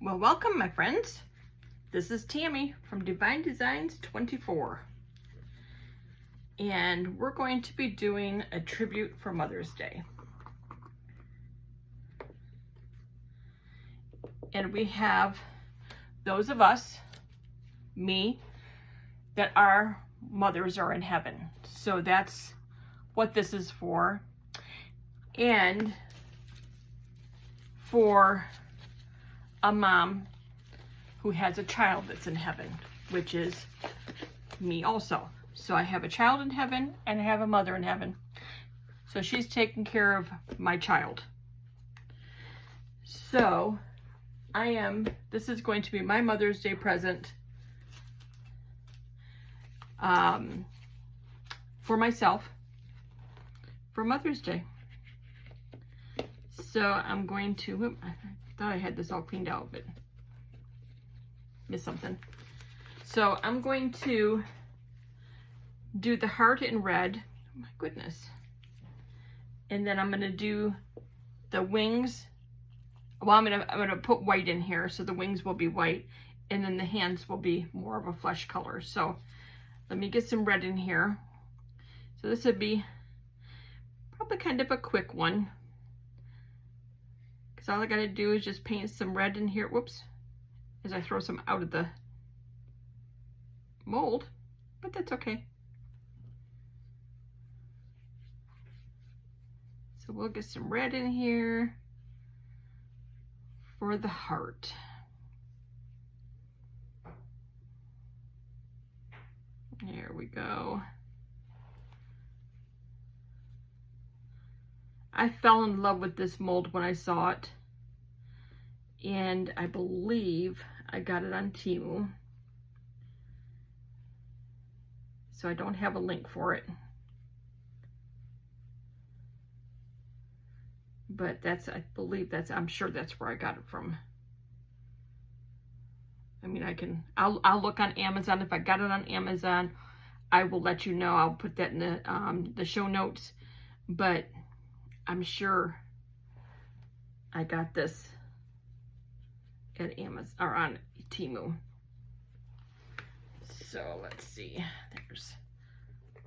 Well, welcome my friends. This is Tammy from Divine Designs 24. And we're going to be doing a tribute for Mother's Day. And we have those of us, me, that our mothers are in heaven. So that's what this is for. And for a mom who has a child that's in heaven, which is me also. So I have a child in heaven and I have a mother in heaven. So she's taking care of my child. So this is going to be my Mother's Day present for myself for Mother's Day. So I'm going to, I thought I had this all cleaned out, but missed something. So I'm going to do the heart in red. Oh my goodness. And then I'm going to do the wings. Well, I'm gonna put white in here, so the wings will be white, and then the hands will be more of a flesh color. So let me get some red in here. So this would be probably kind of a quick one, because all I gotta do is just paint some red in here. Whoops, as I throw some out of the mold, but that's okay. So we'll get some red in here for the heart. There we go. I fell in love with this mold when I saw it, and I believe I got it on Temu. So I don't have a link for it. But I'm sure that's where I got it from. I mean, I'll look on Amazon. If I got it on Amazon, I will let you know. I'll put that in the show notes. But I'm sure I got this at Amazon or on Temu. So let's see. There's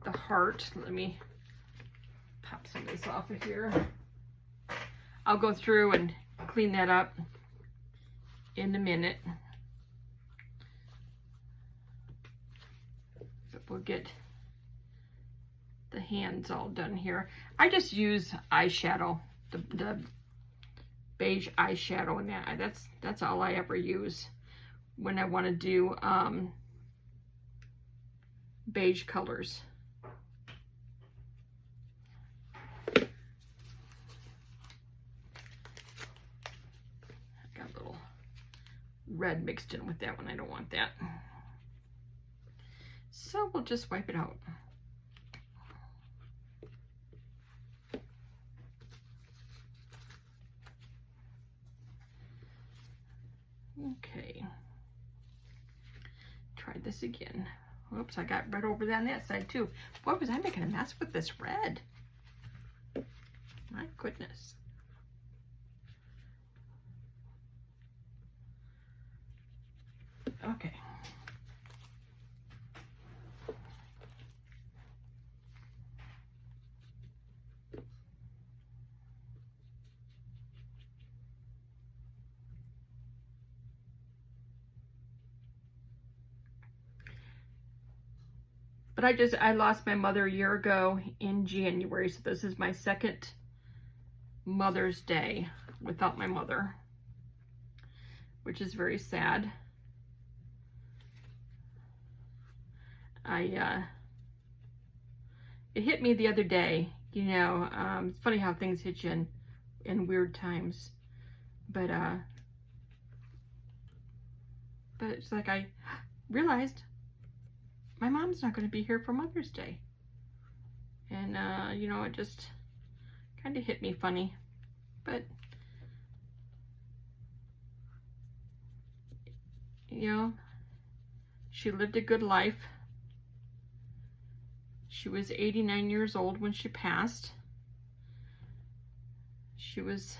the heart. Let me pop some of this off of here. I'll go through and clean that up in a minute. But we'll get the hands all done here. I just use eyeshadow, the beige eyeshadow, and that's all I ever use when I want to do beige colors. Got a little red mixed in with that one. I don't want that. So we'll just wipe it out. Okay. Try this again. Whoops, I got red over there on that side too. Boy, was I making a mess with this red. My goodness. Okay. But I lost my mother a year ago in January, so this is my second Mother's Day without my mother, which is very sad. It hit me the other day, you know. It's funny how things hit you in weird times, but it's like I realized my mom's not going to be here for Mother's Day. And, you know, it just kind of hit me funny. But, you know, she lived a good life. She was 89 years old when she passed. She was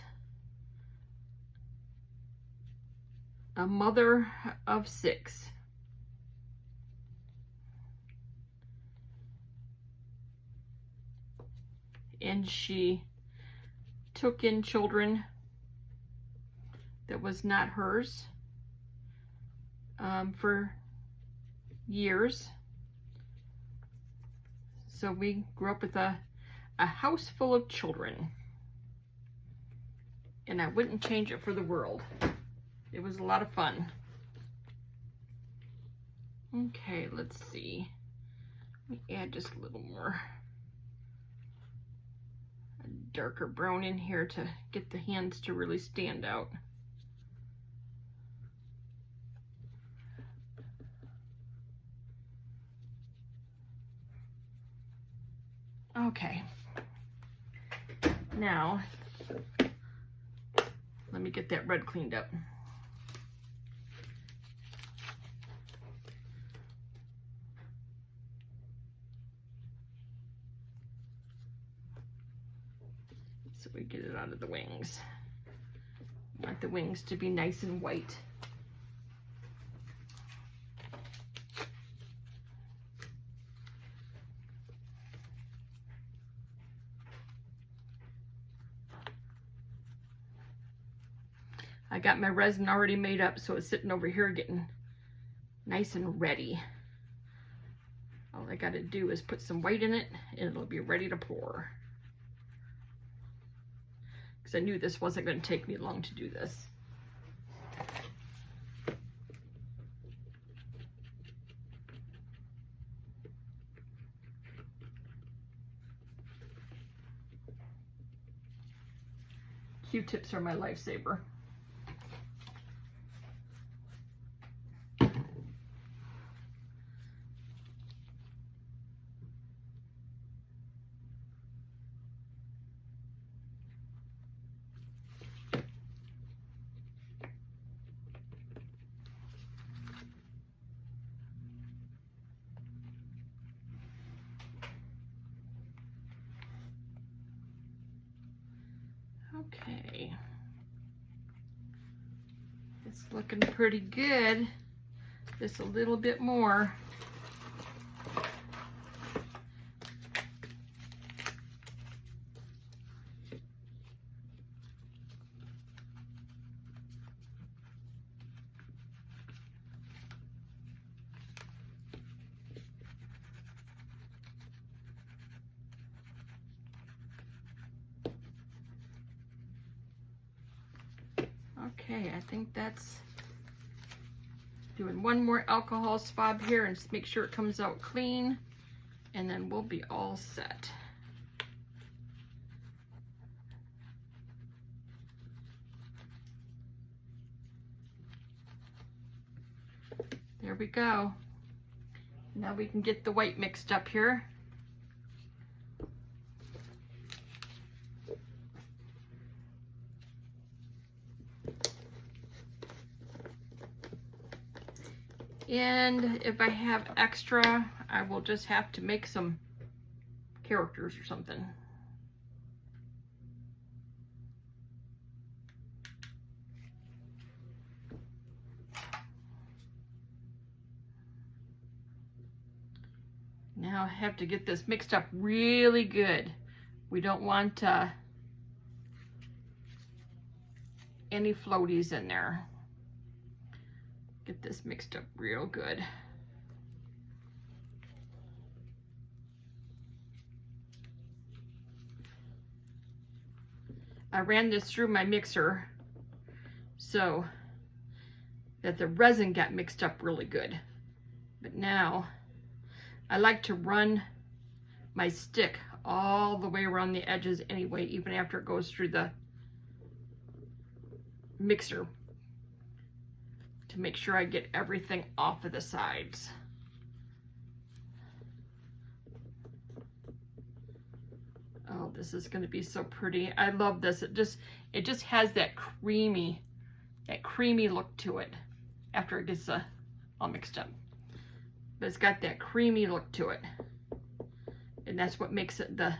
a mother of 6. And she took in children that was not hers for years. So we grew up with a house full of children. And I wouldn't change it for the world. It was a lot of fun. Okay, let's see. Let me add just a little more darker brown in here to get the hands to really stand out. Okay. Now, let me get that red cleaned up. So we get it out of the wings. I want the wings to be nice and white. I got my resin already made up, so it's sitting over here getting nice and ready. All I got to do is put some white in it and it'll be ready to pour. Because I knew this wasn't going to take me long to do this. Q-tips are my lifesaver. Okay, it's looking pretty good. Just a little bit more. Okay, I think that's doing one more alcohol swab here and just make sure it comes out clean, and then we'll be all set. There we go. Now we can get the white mixed up here. And if I have extra, I will just have to make some characters or something. Now I have to get this mixed up really good. We don't want any floaties in there. Get this mixed up real good. I ran this through my mixer so that the resin got mixed up really good. But now I like to run my stick all the way around the edges anyway, even after it goes through the mixer, to make sure I get everything off of the sides. Oh, this is going to be so pretty. I love this. It just has that creamy look to it after it gets all mixed up. But it's got that creamy look to it. And that's what makes it, the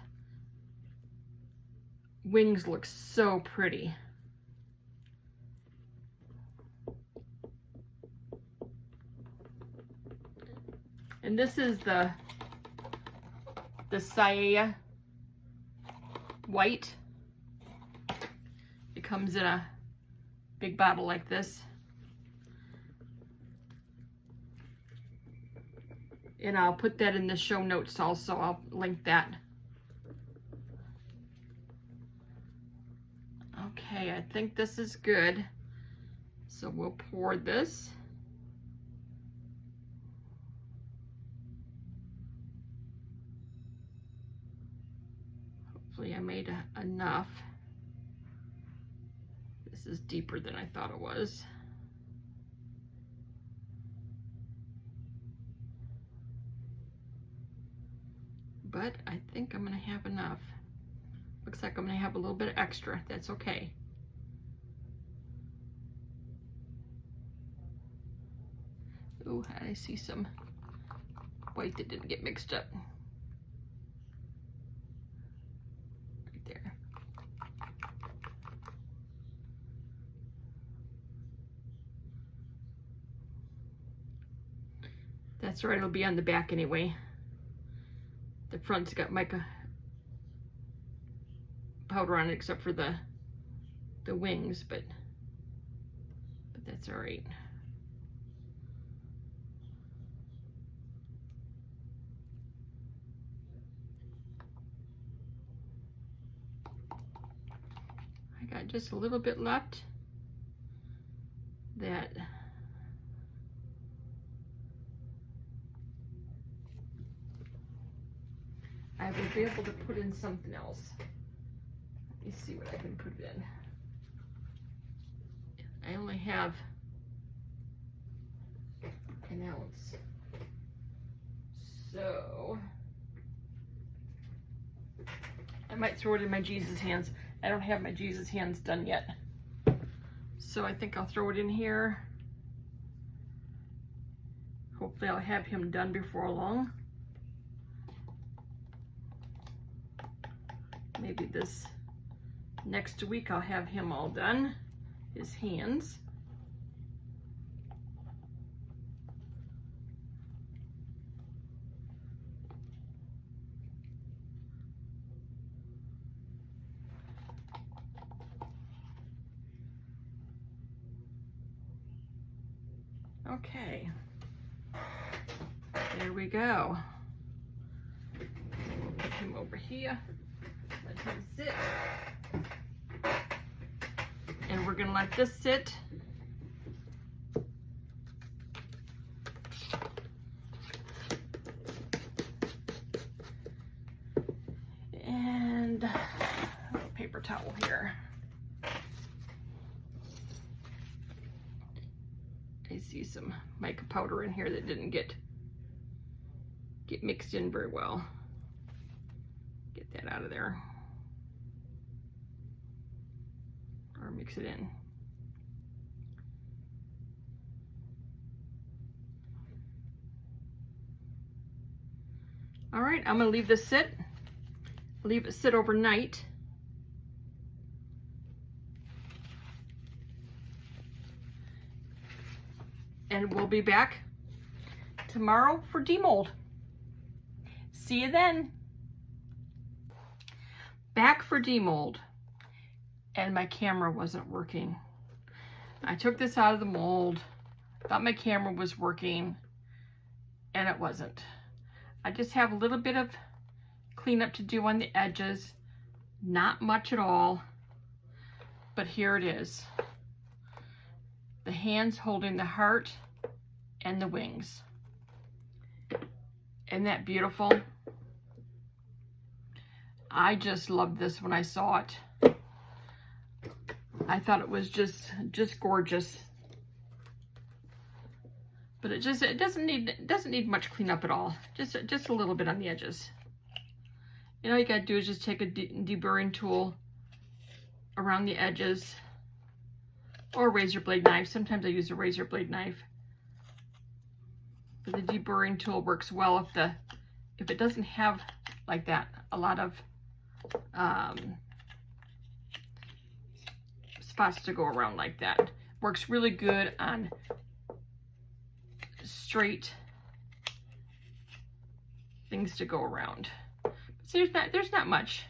wings look so pretty. And this is the Saya white. It comes in a big bottle like this. And I'll put that in the show notes also. I'll link that. Okay, I think this is good. So we'll pour this. Hopefully I made enough. This is deeper than I thought it was. But I think I'm gonna have enough. Looks like I'm gonna have a little bit extra. That's okay. Ooh, I see some white that didn't get mixed up. Right there. That's right, it'll be on the back anyway. The front's got mica powder on it except for the wings, but that's all right. I got just a little bit left that I will be able to put in something else. Let me see what I can put it in. I only have an ounce. So I might throw it in my Jesus hands. I don't have my Jesus hands done yet. So I think I'll throw it in here. Hopefully I'll have him done before long. Maybe this next week I'll have him all done, his hands. Okay, there we go. We'll put him over here. Let him sit. And we're gonna let this sit. And a paper towel here. I see some mica powder in here that didn't get mixed in very well. Get that out of there. Or mix it in. All right, I'm gonna leave this sit. Leave it sit overnight. And we'll be back tomorrow for demold. See you then. Back for demold. And my camera wasn't working. I took this out of the mold, thought my camera was working, and it wasn't. I just have a little bit of cleanup to do on the edges, not much at all, but here it is. The hands holding the heart and the wings. Isn't that beautiful? I just loved this when I saw it. I thought it was just gorgeous. But it doesn't need much cleanup at all. Just a little bit on the edges. And all you gotta do is just take a deburring tool around the edges, or a razor blade knife. Sometimes I use a razor blade knife. But the deburring tool works well if it doesn't have like that a lot of spots to go around like that. Works really good on straight things to go around. So there's not much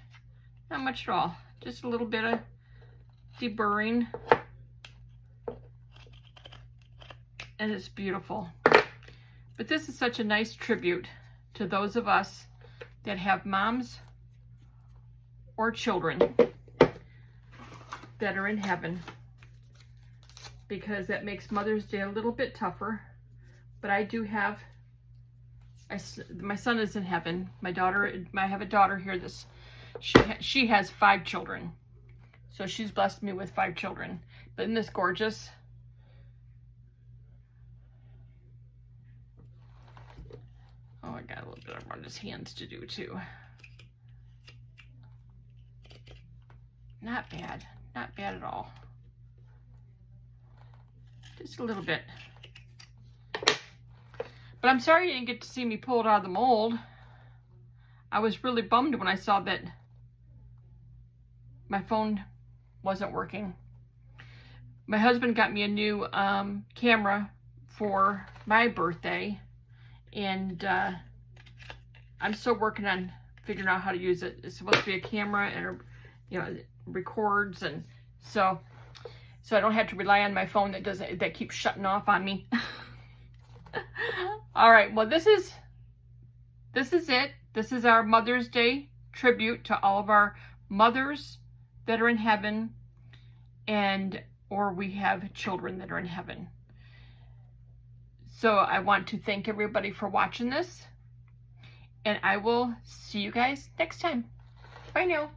at all. Just a little bit of deburring, and it's beautiful. But this is such a nice tribute to those of us that have moms or children that are in heaven, because that makes Mother's Day a little bit tougher. But I do have, my son is in heaven. My daughter, I have a daughter here. She has 5 children, so she's blessed me with 5 children. But isn't this gorgeous? Oh, I got a little bit around his hands to do too. Not bad. Not bad at all. Just a little bit. But I'm sorry you didn't get to see me pull it out of the mold. I was really bummed when I saw that my phone wasn't working. My husband got me a new camera for my birthday, and I'm still working on figuring out how to use it. It's supposed to be a camera and it records, and so I don't have to rely on my phone that keeps shutting off on me. All right, well, this is it. This is our Mother's Day tribute to all of our mothers that are in heaven, or we have children that are in heaven. So I want to thank everybody for watching this, and I will see you guys next time. Bye now.